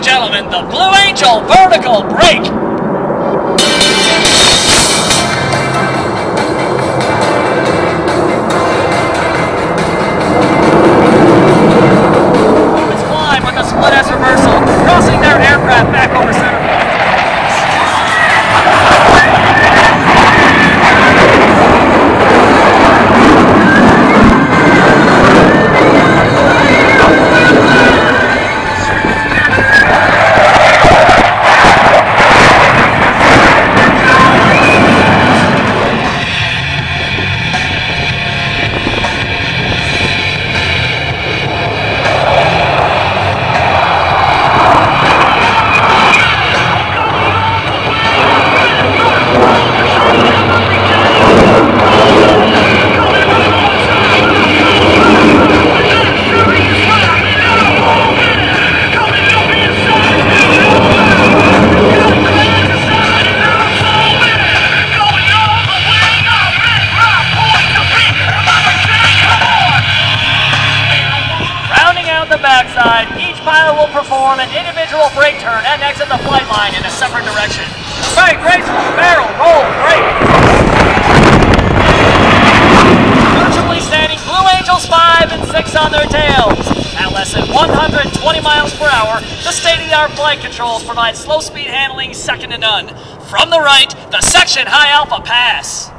and gentlemen, the Blue Angel vertical brake. It's flying with a split S reversal, crossing their aircraft back over center point. Each pilot will perform an individual brake turn and exit the flight line in a separate direction. Right, graceful, barrel, roll, brake. Virtually standing Blue Angels 5 and 6 on their tails. At less than 120 miles per hour, the state-of-the-art flight controls provide slow speed handling second to none. From the right, the section high alpha pass.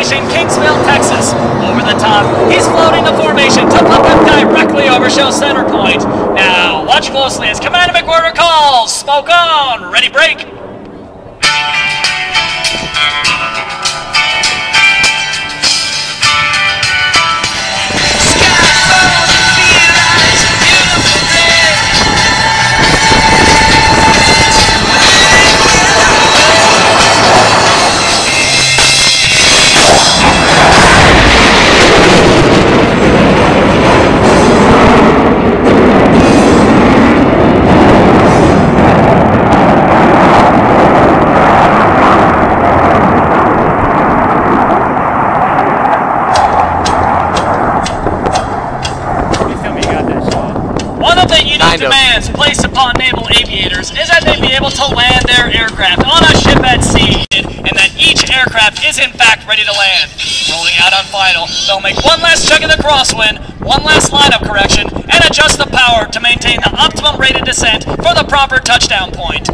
Kingsville, Texas. Over the top, he's floating the formation to pump him directly over show center point. Now, watch closely as Commander McWhirter calls, smoke on, ready break. Demands placed upon naval aviators is that they be able to land their aircraft on a ship at sea, and that each aircraft is in fact ready to land. Rolling out on final, they'll make one last check of the crosswind, one last lineup correction, and adjust the power to maintain the optimum rate of descent for the proper touchdown point.